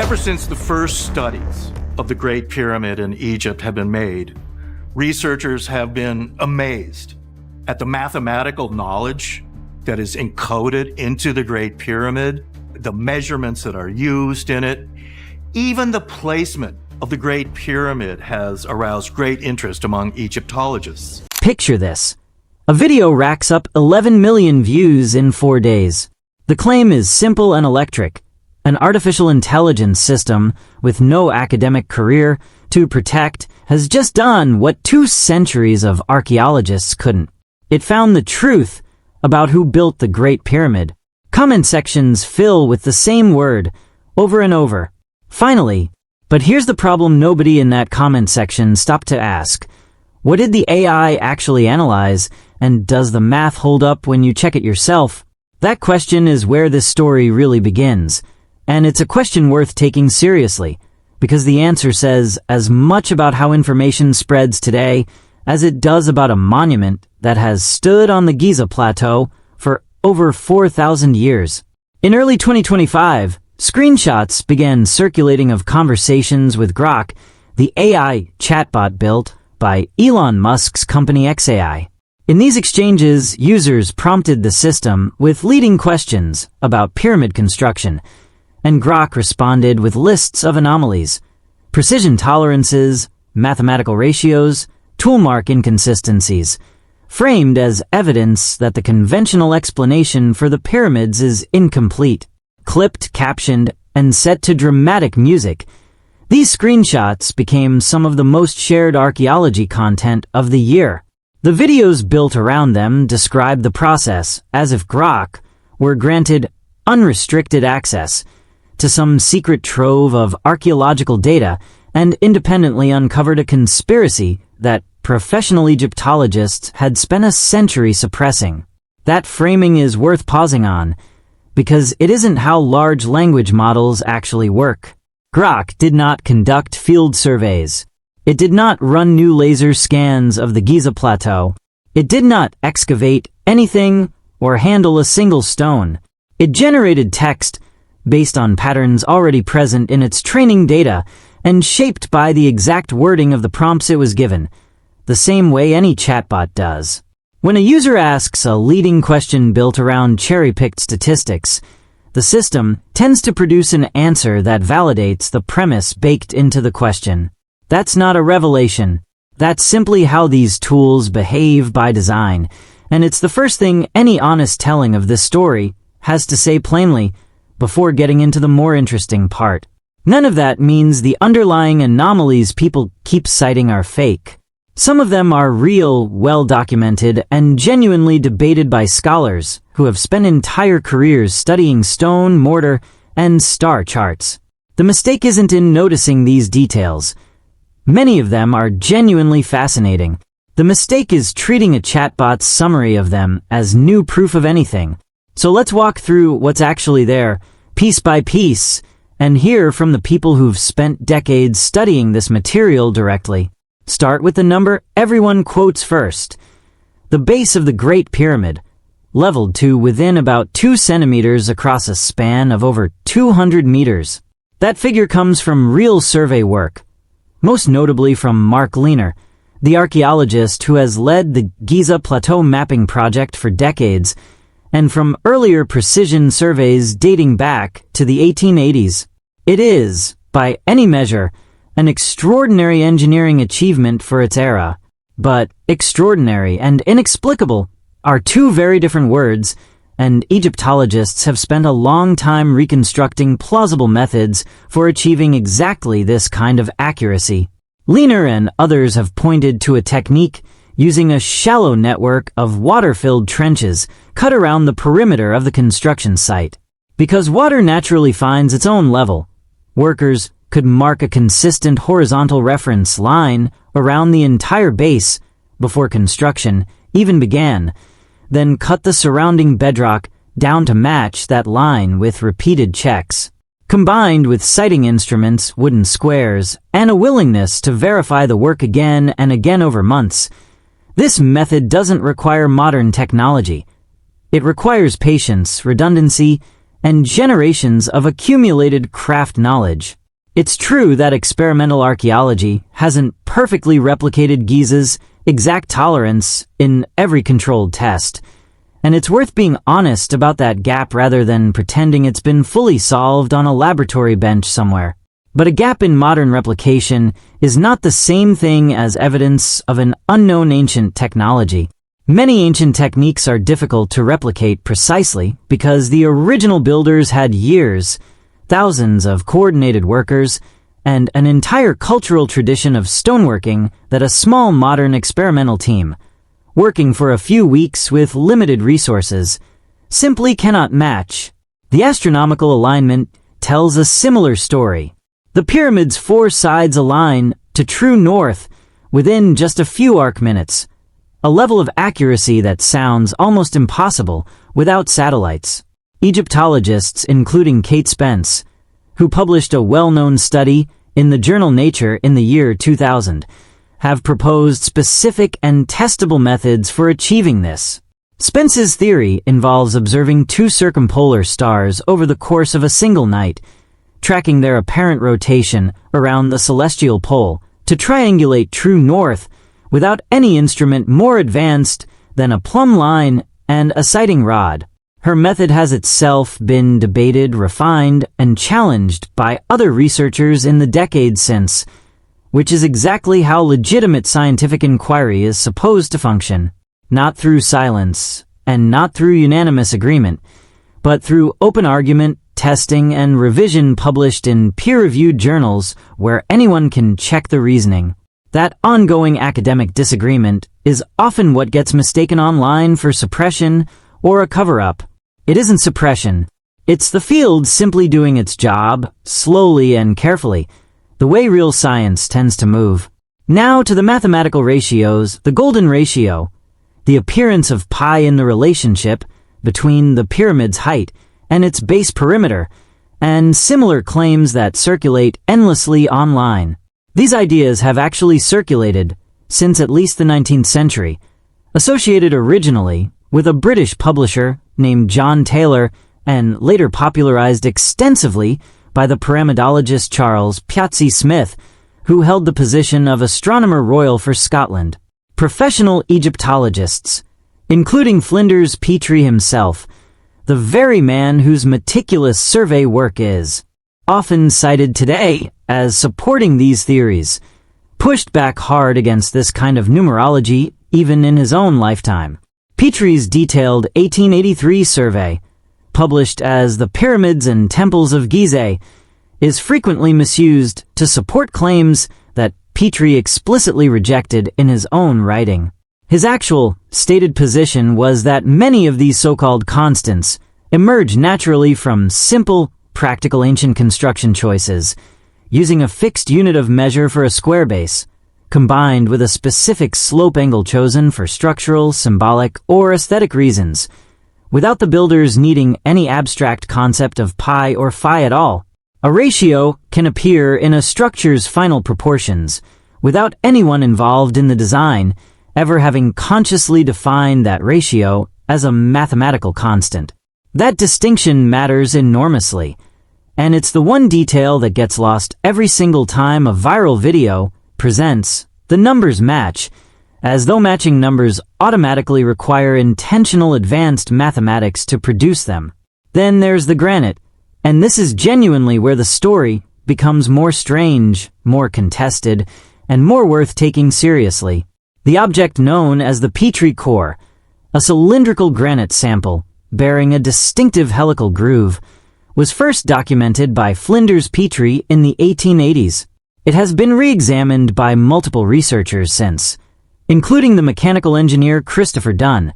Ever since the first studies of the Great Pyramid in Egypt have been made, researchers have been amazed at the mathematical knowledge that is encoded into the Great Pyramid, the measurements that are used in it. Even the placement of the Great Pyramid has aroused great interest among Egyptologists. Picture this. A video racks up 11 million views in 4 days. The claim is simple and electric. An artificial intelligence system with no academic career to protect has just done what 2 centuries of archaeologists couldn't. It found the truth about who built the Great Pyramid. Comment sections fill with the same word over and over. Finally, but here's the problem nobody in that comment section stopped to ask. What did the AI actually analyze, and does the math hold up when you check it yourself? That question is where this story really begins. And it's a question worth taking seriously, because the answer says as much about how information spreads today as it does about a monument that has stood on the Giza Plateau for over 4,000 years. In early 2025, screenshots began circulating of conversations with Grok, the AI chatbot built by Elon Musk's company xAI. In these exchanges, users prompted the system with leading questions about pyramid construction, and Grok responded with lists of anomalies, precision tolerances, mathematical ratios, toolmark inconsistencies, framed as evidence that the conventional explanation for the pyramids is incomplete. Clipped, captioned, and set to dramatic music, these screenshots became some of the most shared archaeology content of the year. The videos built around them describe the process as if Grok were granted unrestricted access to some secret trove of archaeological data and independently uncovered a conspiracy that professional Egyptologists had spent a century suppressing. That framing is worth pausing on, because it isn't how large language models actually work. Grok did not conduct field surveys. It did not run new laser scans of the Giza Plateau. It did not excavate anything or handle a single stone. It generated text based on patterns already present in its training data and shaped by the exact wording of the prompts it was given, the same way any chatbot does. When a user asks a leading question built around cherry-picked statistics, the system tends to produce an answer that validates the premise baked into the question. That's not a revelation. That's simply how these tools behave by design, and it's the first thing any honest telling of this story has to say plainly before getting into the more interesting part. None of that means the underlying anomalies people keep citing are fake. Some of them are real, well-documented, and genuinely debated by scholars who have spent entire careers studying stone, mortar, and star charts. The mistake isn't in noticing these details. Many of them are genuinely fascinating. The mistake is treating a chatbot's summary of them as new proof of anything. So let's walk through what's actually there, piece by piece, and hear from the people who've spent decades studying this material directly. Start with the number everyone quotes first. The base of the Great Pyramid, leveled to within about 2 centimeters across a span of over 200 meters. That figure comes from real survey work, most notably from Mark Lehner, the archaeologist who has led the Giza Plateau mapping project for decades, and from earlier precision surveys dating back to the 1880s. It is, by any measure, an extraordinary engineering achievement for its era. But extraordinary and inexplicable are 2 very different words, and Egyptologists have spent a long time reconstructing plausible methods for achieving exactly this kind of accuracy. Lehner and others have pointed to a technique using a shallow network of water-filled trenches cut around the perimeter of the construction site. Because water naturally finds its own level, workers could mark a consistent horizontal reference line around the entire base before construction even began, then cut the surrounding bedrock down to match that line with repeated checks. Combined with sighting instruments, wooden squares, and a willingness to verify the work again and again over months, this method doesn't require modern technology. It requires patience, redundancy, and generations of accumulated craft knowledge. It's true that experimental archaeology hasn't perfectly replicated Giza's exact tolerance in every controlled test, and it's worth being honest about that gap rather than pretending it's been fully solved on a laboratory bench somewhere. But a gap in modern replication is not the same thing as evidence of an unknown ancient technology. Many ancient techniques are difficult to replicate precisely because the original builders had years, thousands of coordinated workers, and an entire cultural tradition of stoneworking that a small modern experimental team, working for a few weeks with limited resources, simply cannot match. The astronomical alignment tells a similar story. The pyramid's 4 sides align to true north within just a few arc minutes, a level of accuracy that sounds almost impossible without satellites. Egyptologists, including Kate Spence, who published a well-known study in the journal Nature in the year 2000, have proposed specific and testable methods for achieving this. Spence's theory involves observing 2 circumpolar stars over the course of a single night, tracking their apparent rotation around the celestial pole to triangulate true north without any instrument more advanced than a plumb line and a sighting rod. Her method has itself been debated, refined, and challenged by other researchers in the decades since, which is exactly how legitimate scientific inquiry is supposed to function. Not through silence, and not through unanimous agreement, but through open argument, testing, and revision published in peer-reviewed journals where anyone can check the reasoning. That ongoing academic disagreement is often what gets mistaken online for suppression or a cover-up. It isn't suppression. It's the field simply doing its job, slowly and carefully, the way real science tends to move. Now to the mathematical ratios, the golden ratio, the appearance of pi in the relationship between the pyramid's height and its base perimeter, and similar claims that circulate endlessly online. These ideas have actually circulated since at least the 19th century, associated originally with a British publisher named John Taylor and later popularized extensively by the pyramidologist Charles Piazzi Smith, who held the position of Astronomer Royal for Scotland. Professional Egyptologists, including Flinders Petrie himself, the very man whose meticulous survey work is often cited today as supporting these theories, pushed back hard against this kind of numerology even in his own lifetime. Petrie's detailed 1883 survey, published as The Pyramids and Temples of Gizeh, is frequently misused to support claims that Petrie explicitly rejected in his own writing. His actual, stated position was that many of these so-called constants emerge naturally from simple, practical ancient construction choices, using a fixed unit of measure for a square base, combined with a specific slope angle chosen for structural, symbolic, or aesthetic reasons, without the builders needing any abstract concept of pi or phi at all. A ratio can appear in a structure's final proportions, without anyone involved in the design ever having consciously defined that ratio as a mathematical constant. That distinction matters enormously, and it's the one detail that gets lost every single time a viral video presents the numbers match, as though matching numbers automatically require intentional advanced mathematics to produce them. Then there's the granite, and this is genuinely where the story becomes more strange, more contested, and more worth taking seriously. The object known as the Petrie core, a cylindrical granite sample bearing a distinctive helical groove, was first documented by Flinders Petrie in the 1880s. It has been re-examined by multiple researchers since, including the mechanical engineer Christopher Dunn,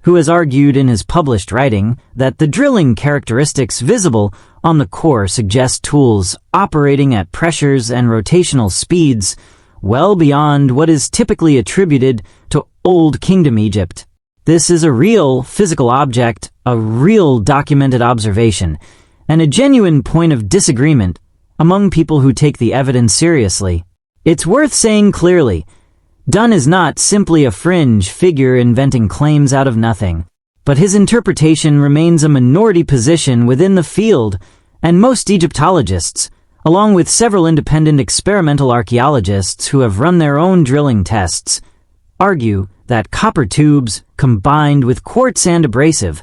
who has argued in his published writing that the drilling characteristics visible on the core suggest tools operating at pressures and rotational speeds well beyond what is typically attributed to Old Kingdom Egypt. This is a real physical object, a real documented observation, and a genuine point of disagreement among people who take the evidence seriously. It's worth saying clearly, Dunn is not simply a fringe figure inventing claims out of nothing. but his interpretation remains a minority position within the field, and most Egyptologists, along with several independent experimental archaeologists who have run their own drilling tests, argue that copper tubes, combined with quartz and abrasive,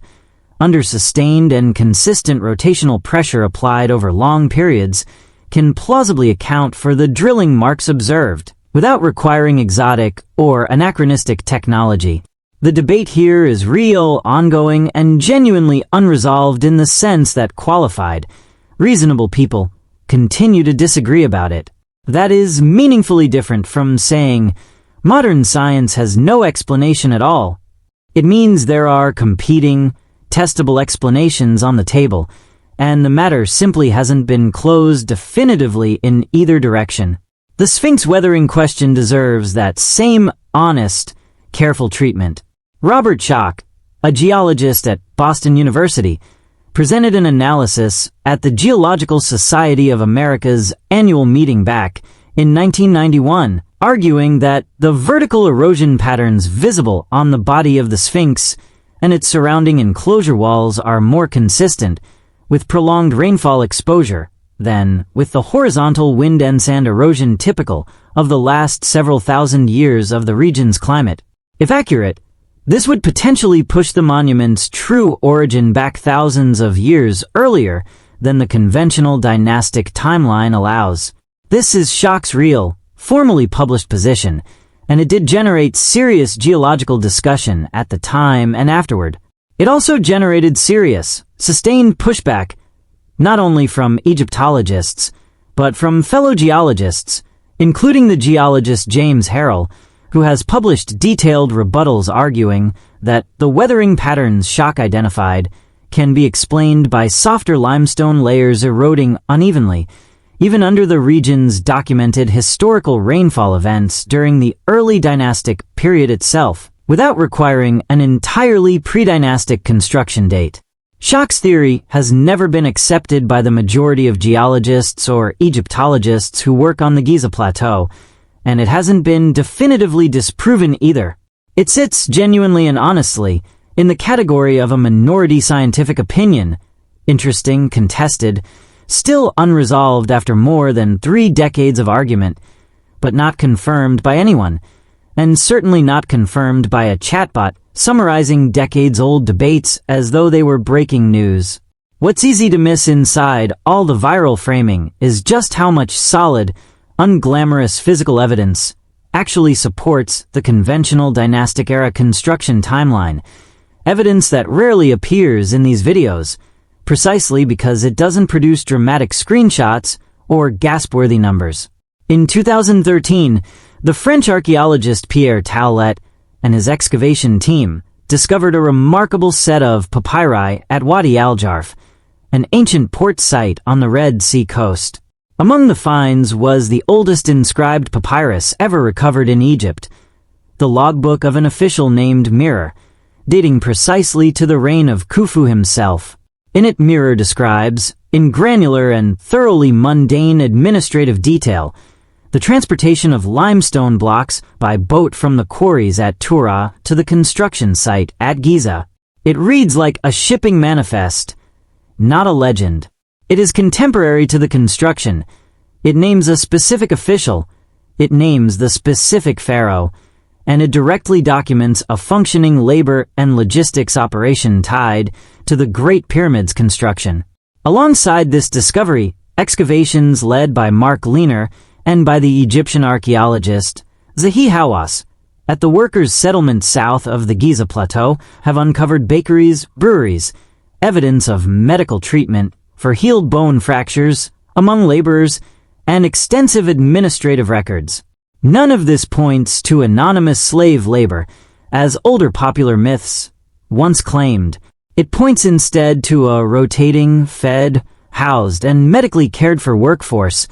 under sustained and consistent rotational pressure applied over long periods, can plausibly account for the drilling marks observed, without requiring exotic or anachronistic technology. The debate here is real, ongoing, and genuinely unresolved in the sense that qualified, reasonable people continue to disagree about it. That is meaningfully different from saying, modern science has no explanation at all. It means there are competing, testable explanations on the table, and the matter simply hasn't been closed definitively in either direction. The Sphinx weathering question deserves that same honest, careful treatment. Robert Schoch, a geologist at Boston University, presented an analysis at the Geological Society of America's annual meeting back in 1991, arguing that the vertical erosion patterns visible on the body of the Sphinx and its surrounding enclosure walls are more consistent with prolonged rainfall exposure than with the horizontal wind and sand erosion typical of the last several thousand years of the region's climate. If accurate, this would potentially push the monument's true origin back thousands of years earlier than the conventional dynastic timeline allows. This is Schoch's real, formally published position, and it did generate serious geological discussion at the time and afterward. It also generated serious, sustained pushback, not only from Egyptologists, but from fellow geologists, including the geologist James Harrell, who has published detailed rebuttals arguing that the weathering patterns Schoch identified can be explained by softer limestone layers eroding unevenly, even under the region's documented historical rainfall events during the early dynastic period itself, without requiring an entirely pre-dynastic construction date. Schoch's theory has never been accepted by the majority of geologists or Egyptologists who work on the Giza Plateau, and it hasn't been definitively disproven either. It sits genuinely and honestly in the category of a minority scientific opinion, interesting, contested, still unresolved after more than 3 decades of argument, but not confirmed by anyone, and certainly not confirmed by a chatbot summarizing decades-old debates as though they were breaking news. What's easy to miss inside all the viral framing is just how much solid, unglamorous physical evidence actually supports the conventional dynastic-era construction timeline, evidence that rarely appears in these videos, precisely because it doesn't produce dramatic screenshots or gasp-worthy numbers. In 2013, the French archaeologist Pierre Taulet and his excavation team discovered a remarkable set of papyri at Wadi al-Jarf, an ancient port site on the Red Sea coast. Among the finds was the oldest inscribed papyrus ever recovered in Egypt, the logbook of an official named Mirror, dating precisely to the reign of Khufu himself. In it, Mirror describes, in granular and thoroughly mundane administrative detail, the transportation of limestone blocks by boat from the quarries at Tura to the construction site at Giza. It reads like a shipping manifest, not a legend. It is contemporary to the construction. It names a specific official, it names the specific pharaoh, and it directly documents a functioning labor and logistics operation tied to the Great Pyramid's construction. Alongside this discovery, excavations led by Mark Lehner and by the Egyptian archaeologist Zahi Hawass at the workers' settlement south of the Giza Plateau have uncovered bakeries, breweries, evidence of medical treatment for healed bone fractures among laborers, and extensive administrative records. None of this points to anonymous slave labor, as older popular myths once claimed. It points instead to a rotating, fed, housed, and medically cared for workforce,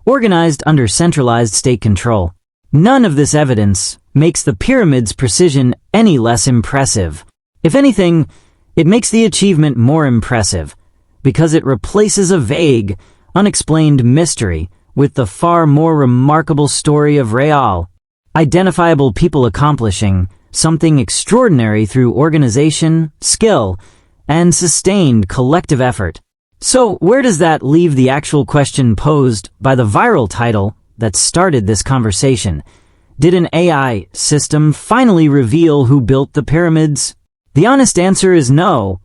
organized under centralized state control. None of this evidence makes the pyramid's precision any less impressive. If anything, it makes the achievement more impressive, because it replaces a vague, unexplained mystery with the far more remarkable story of real, identifiable people accomplishing something extraordinary through organization, skill, and sustained collective effort. So, where does that leave the actual question posed by the viral title that started this conversation? Did an AI system finally reveal who built the pyramids? The honest answer is no,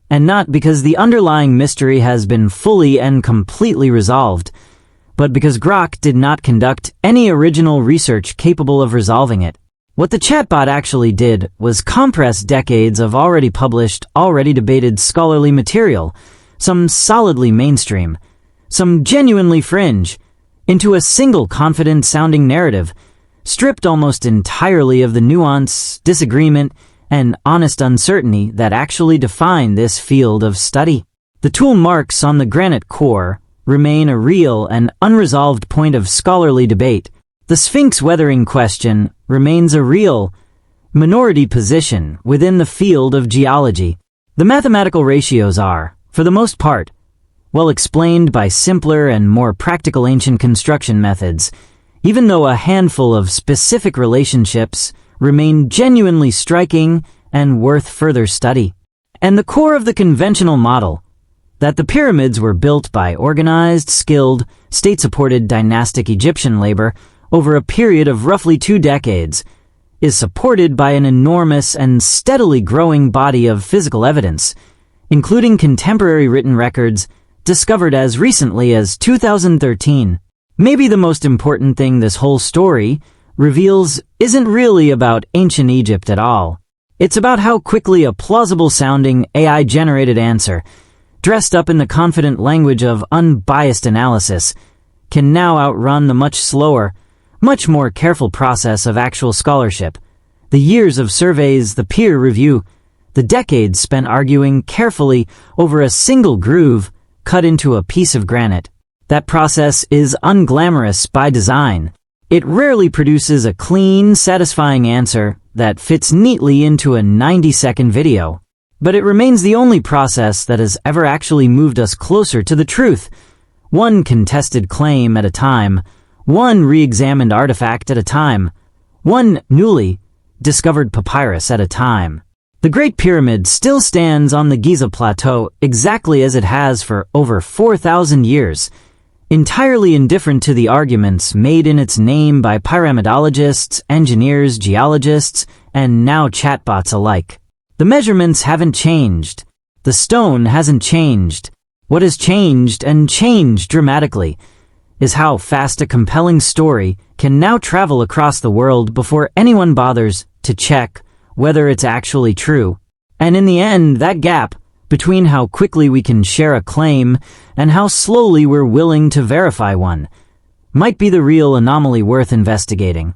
and not because the underlying mystery has been fully and completely resolved, but because Grok did not conduct any original research capable of resolving it. What the chatbot actually did was compress decades of already published, already debated scholarly material, some solidly mainstream, some genuinely fringe, into a single confident-sounding narrative, stripped almost entirely of the nuance, disagreement, and honest uncertainty that actually define this field of study. The tool marks on the granite core remain a real and unresolved point of scholarly debate. The Sphinx weathering question remains a real minority position within the field of geology. The mathematical ratios are, for the most part, well explained by simpler and more practical ancient construction methods, even though a handful of specific relationships remain genuinely striking and worth further study. And the core of the conventional model, that the pyramids were built by organized, skilled, state-supported dynastic Egyptian labor over a period of roughly 2 decades, is supported by an enormous and steadily growing body of physical evidence, including contemporary written records discovered as recently as 2013. Maybe the most important thing this whole story reveals isn't really about ancient Egypt at all. It's about how quickly a plausible-sounding AI-generated answer, dressed up in the confident language of unbiased analysis, can now outrun the much slower, much more careful process of actual scholarship, the years of surveys, the peer review, the decades spent arguing carefully over a single groove cut into a piece of granite. That process is unglamorous by design. It rarely produces a clean, satisfying answer that fits neatly into a 90-second video. But it remains the only process that has ever actually moved us closer to the truth, one contested claim at a time, one re-examined artifact at a time, one newly discovered papyrus at a time. The Great Pyramid still stands on the Giza Plateau exactly as it has for over 4,000 years, entirely indifferent to the arguments made in its name by pyramidologists, engineers, geologists, and now chatbots alike. The measurements haven't changed. The stone hasn't changed. What has changed, and changed dramatically, is how fast a compelling story can now travel across the world before anyone bothers to check whether it's actually true. And in the end, that gap between how quickly we can share a claim and how slowly we're willing to verify one might be the real anomaly worth investigating.